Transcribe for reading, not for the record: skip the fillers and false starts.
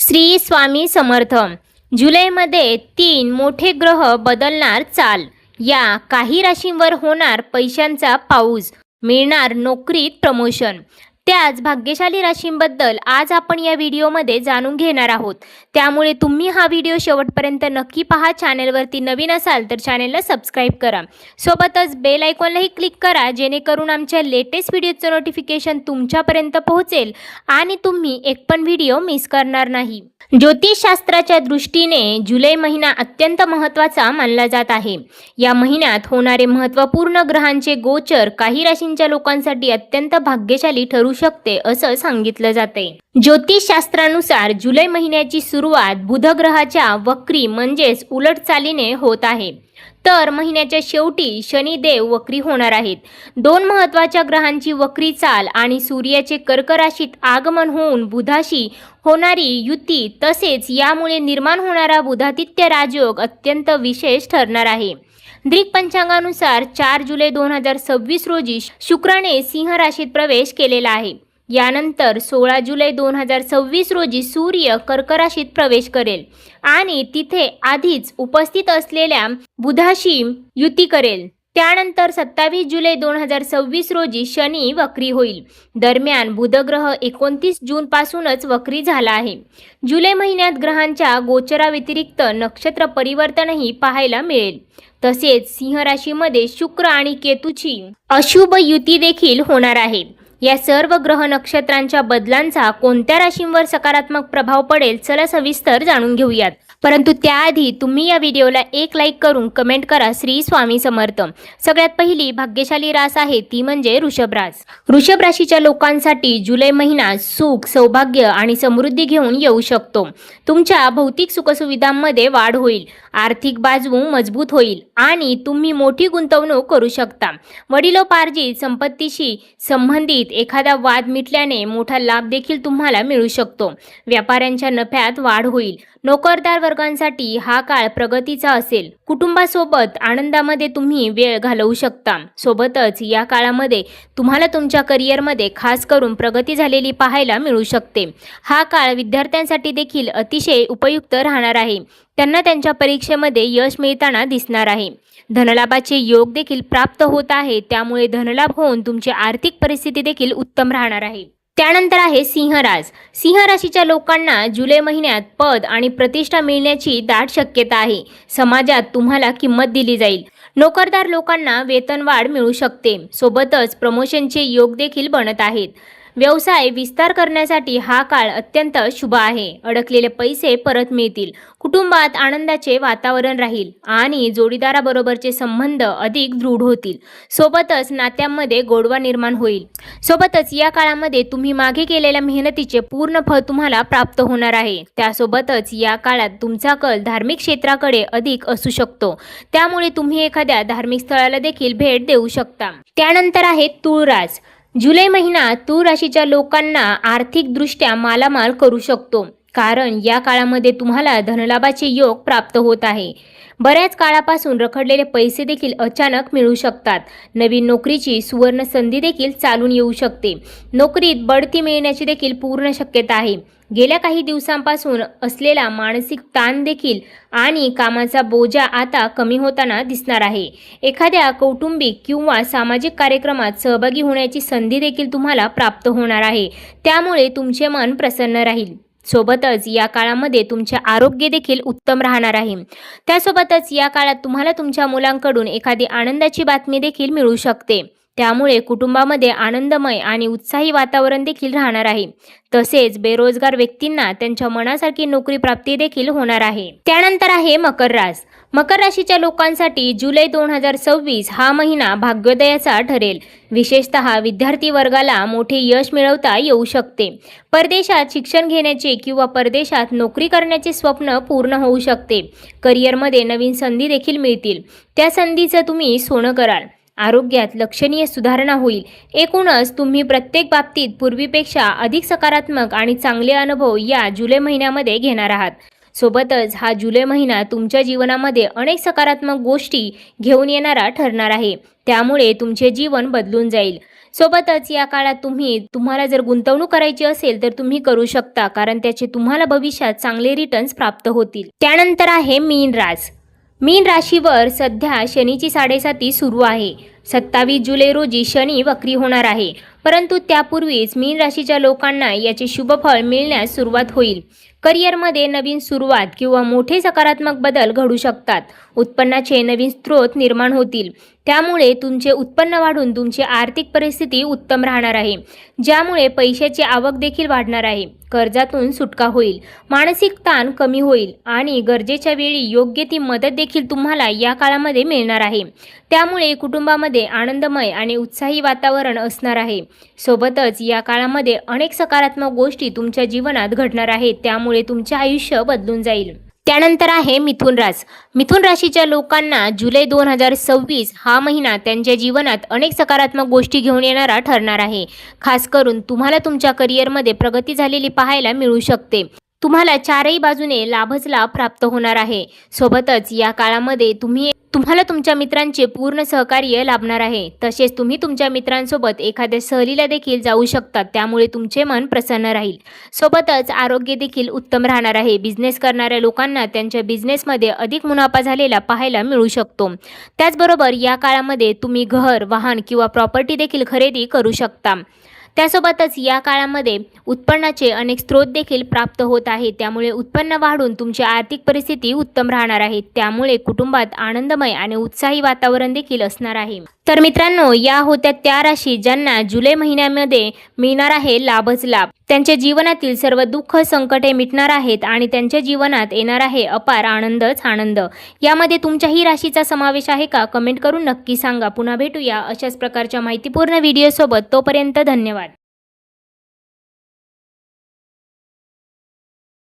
श्री स्वामी समर्थ. जुलैमध्ये 3 मोठे ग्रह बदलणार चाल. या काही राशींवर होणार पैशांचा पाऊस, मिळणार नोकरीत प्रमोशन. त्याच भाग्यशाली राशींबद्दल आज आपण या व्हिडिओमध्ये जाणून घेणार आहोत. त्यामुळे तुम्ही हा व्हिडिओ शेवटपर्यंत नक्की पहा. चॅनलवरती नवीन असाल तर चॅनलला सबस्क्राईब करा. सोबतच बेल आयकॉनलाही क्लिक करा, जेणेकरून आमच्या लेटेस्ट व्हिडिओचं नोटिफिकेशन तुमच्यापर्यंत पोहोचेल आणि तुम्ही एक पण व्हिडिओ मिस करणार नाही. ज्योतिषशास्त्राच्या दृष्टीने जुलै महिना अत्यंत महत्त्वाचा मानला जात आहे. या महिन्यात होणारे महत्त्वपूर्ण ग्रहांचे गोचर काही राशींच्या लोकांसाठी अत्यंत भाग्यशाली ठरू शकते असं सांगितलं जाते. ज्योतिषशास्त्रानुसार जुलै महिन्याची सुरुवात बुध ग्रहाच्या वक्री म्हणजेच उलट चालीने होत आहे. तर महिन्याच्या शेवटी शनिदेव वक्री होणार आहेत. 2 महत्त्वाच्या ग्रहांची वक्री चाल आणि सूर्याचे कर्क राशीत आगमन होऊन बुधाशी होणारी युती, तसेच यामुळे निर्माण होणारा बुधादित्य राजयोग अत्यंत विशेष ठरणार आहे. ग्रीक पंचांगानुसार 4 जुलै 2026 रोजी शुक्राने सिंह राशीत प्रवेश केलेला आहे. यानंतर 16 जुलै 2026 रोजी सूर्य कर्क राशीत प्रवेश करेल आणि तिथे आधीच उपस्थित असलेल्या बुधाशी युती करेल. त्यानंतर 27 जुलै 2026 रोजी शनी वक्री होईल. दरम्यान बुधग्रह 29 जूनपासूनच वक्री झाला आहे. जुलै महिन्यात ग्रहांच्या गोचराव्यतिरिक्त नक्षत्र परिवर्तनही पाहायला मिळेल. तसेच सिंह राशीमध्ये शुक्र आणि केतूची अशुभ युती देखील होणार आहे. या सर्व ग्रह नक्षत्रांच्या बदलांचा कोणत्या राशींवर सकारात्मक प्रभाव पडेल, चला सविस्तर जाणून घेऊयात. परंतु त्याआधी तुम्ही या व्हिडिओला एक लाईक करून कमेंट करा श्री स्वामी समर्थ. सगळ्यात पहिली भाग्यशाली रास आहे ती म्हणजे वृषभ रास. वृषभ राशीच्या लोकांसाठी जुलै महिना सुख, सौभाग्य आणि समृद्धी घेऊन येऊ शकतो. तुमच्या भौतिक सुखसुविधांमध्ये वाढ होईल, आर्थिक बाजू मजबूत होईल आणि तुम्ही मोठी गुंतवणूक करू शकता. वडिलोपार्जित संपत्तीशी संबंधित एखादा वाद मिटल्याने मोठा लाभ देखील तुम्हाला मिळू शकतो. व्यापाऱ्यांच्या नफ्यात वाढ होईल. नोकरदार वर्गांसाठी हा काळ प्रगतीचा असेल. कुटुंबासोबत आनंदामध्ये तुम्ही वेळ घालवू शकता. सोबतच या काळामध्ये तुम्हाला तुमच्या करिअरमध्ये खास करून प्रगती झालेली पाहायला मिळू शकते. हा काळ विद्यार्थ्यांसाठी देखील अतिशय उपयुक्त राहणार आहे. त्यांना त्यांच्या परीक्षेमध्ये यश मिळताना दिसणार आहे. धनलाभाचे योग देखील प्राप्त होत आहे, त्यामुळे धनलाभ होऊन तुमची आर्थिक परिस्थिती देखील उत्तम राहणार आहे. त्यानंतर आहे सिंह रास. सिंह राशीच्या लोकांना जुलै महिन्यात पद आणि प्रतिष्ठा मिळण्याची दाट शक्यता आहे. समाजात तुम्हाला किंमत दिली जाईल. नोकरदार लोकांना वेतनवाढ मिळू शकते. सोबतच प्रमोशनचे योग देखील बनत आहेत. व्यवसाय विस्तार करण्यासाठी हा काळ अत्यंत शुभ आहे. अडकलेले पैसे परत मिळतील. कुटुंबात आनंदाचे वातावरण राहील आणि जोडीदाराबरोबरचे संबंध अधिक दृढ होतील. सोबतच नात्यांमध्ये गोडवा निर्माण होईल. सोबतच या काळामध्ये तुम्ही मागे केलेल्या मेहनतीचे पूर्ण फळ तुम्हाला प्राप्त होणार आहे. त्यासोबतच या काळात तुमचा कल धार्मिक क्षेत्राकडे अधिक असू शकतो. त्यामुळे तुम्ही एखाद्या धार्मिक स्थळाला देखील भेट देऊ शकता. त्यानंतर आहे तुळ रास. जुलै महिना तुळ राशीच्या लोकांना आर्थिकदृष्ट्या मालामाल करू शकतो, कारण या काळामध्ये तुम्हाला धनलाभाचे योग प्राप्त होत आहे. बऱ्याच काळापासून रखडलेले पैसे देखील अचानक मिळू शकतात. नवीन नोकरीची सुवर्ण संधी देखील चालून येऊ शकते. नोकरीत बढती मिळण्याची देखील पूर्ण शक्यता आहे. गेल्या काही दिवसांपासून असलेला मानसिक ताण देखील आणि कामाचा बोजा आता कमी होताना दिसणार आहे. एखाद्या कौटुंबिक किंवा सामाजिक कार्यक्रमात सहभागी होण्याची संधी देखील तुम्हाला प्राप्त होणार आहे. त्यामुळे तुमचे मन प्रसन्न राहील. सोबतच या काळामध्ये तुमचे आरोग्य देखील उत्तम राहणार आहे. त्यासोबतच या काळात तुम्हाला तुमच्या मुलांकडून एखादी आनंदाची बातमी देखील मिळू शकते. त्यामुळे कुटुंबामध्ये आनंदमय आणि उत्साही वातावरण देखील राहणार आहे. तसेच बेरोजगार व्यक्तींना त्यांच्या मनासारखी नोकरी प्राप्ती देखील होणार आहे. त्यानंतर आहे मकर रास. मकर राशीच्या लोकांसाठी जुलै 2026 हा महिना भाग्योदयाचा ठरेल. विशेषतः विद्यार्थी वर्गाला मोठे यश मिळवता येऊ शकते. परदेशात शिक्षण घेण्याचे किंवा परदेशात नोकरी करण्याचे स्वप्न पूर्ण होऊ शकते. करिअरमध्ये नवीन संधी देखील मिळतील. त्या संधीचं तुम्ही सोनं कराल. आरोग्यात लक्षणीय सुधारणा होईल. एकूणच तुम्ही प्रत्येक बाबतीत पूर्वीपेक्षा अधिक सकारात्मक आणि चांगले अनुभव या जुलै महिन्यामध्ये घेणार आहात. सोबतच हा जुलै महिना तुमच्या जीवनामध्ये अनेक सकारात्मक गोष्टी घेऊन येणारा ठरणार आहे. त्यामुळे तुमचे जीवन बदलून जाईल. सोबतच या काळात तुम्हाला जर गुंतवणूक करायची असेल तर तुम्ही करू शकता, कारण त्याचे तुम्हाला भविष्यात चांगले रिटर्न्स प्राप्त होतील. त्यानंतर आहे मीन रास. मीन राशीवर सध्या शनीची 7.5 सुरू आहे. 27 जुलै रोजी शनी वक्री होणार आहे, परंतु त्यापूर्वीच मीन राशीच्या लोकांना याचे शुभफळ मिळण्यास सुरुवात होईल. करिअरमध्ये नवीन सुरुवात किंवा मोठे सकारात्मक बदल घडू शकतात. उत्पन्नाचे नवीन स्रोत निर्माण होतील, त्यामुळे तुमचे उत्पन्न वाढून तुमची आर्थिक परिस्थिती उत्तम राहणार आहे, ज्यामुळे पैशाची आवक देखील वाढणार आहे. कर्जातून सुटका होईल, मानसिक ताण कमी होईल आणि गरजेच्या वेळी योग्य ती मदत देखील तुम्हाला या काळामध्ये मिळणार आहे. त्यामुळे कुटुंबामध्ये आनंदमय आणि उत्साही वातावरण असणार आहे. सोबतच या काळामध्ये अनेक सकारात्मक गोष्टी तुमच्या जीवनात घडणार आहेत, त्यामुळे तुमचे आयुष्य बदलून जाईल. त्यानंतर आहे मिथुन रास. मिथुन राशीच्या लोकांना जुलै 2026 हा महिना त्यांच्या जीवनात अनेक सकारात्मक गोष्टी घेऊन येणारा ठरणार आहे. खास करून तुम्हाला तुमच्या करिअरमध्ये प्रगती झालेली पाहायला मिळू शकते. तुम्हाला चारही बाजूने लाभच लाभ प्राप्त होणार आहे. सोबतच या काळामध्ये तुम्हाला तुमच्या मित्रांचे पूर्ण सहकार्य लाभणार आहे. तसेच तुम्ही तुमच्या मित्रांसोबत एखाद्या सहलीला देखील जाऊ शकता, त्यामुळे तुमचे मन प्रसन्न राहील. सोबतच आरोग्य देखील उत्तम राहणार आहे. बिझनेस करणाऱ्या लोकांना त्यांच्या बिझनेसमध्ये अधिक मुनाफा झालेला पाहायला मिळू शकतो. त्याचबरोबर या काळामध्ये तुम्ही घर, वाहन किंवा प्रॉपर्टी देखील खरेदी करू शकता. त्यासोबतच या काळामध्ये उत्पन्नाचे अनेक स्रोत देखील प्राप्त होत आहेत, त्यामुळे उत्पन्न वाढून तुमची आर्थिक परिस्थिती उत्तम राहणार आहे. त्यामुळे कुटुंबात आनंदमय आणि उत्साही वातावरण देखील असणार आहे. तर मित्रांनो, या होत्या त्या राशी ज्यांना जुलै महिन्यामध्ये मिळणार आहे लाभच लाभ. त्यांच्या जीवनातील सर्व दुःख संकटे मिटणार आहेत आणि त्यांच्या जीवनात येणार आहे अपार आनंदच आनंद. यामध्ये तुमच्याही राशीचा समावेश आहे का? कमेंट करून नक्की सांगा. पुन्हा भेटूया अशाच प्रकारच्या माहितीपूर्ण व्हिडिओसोबत. तोपर्यंत धन्यवाद.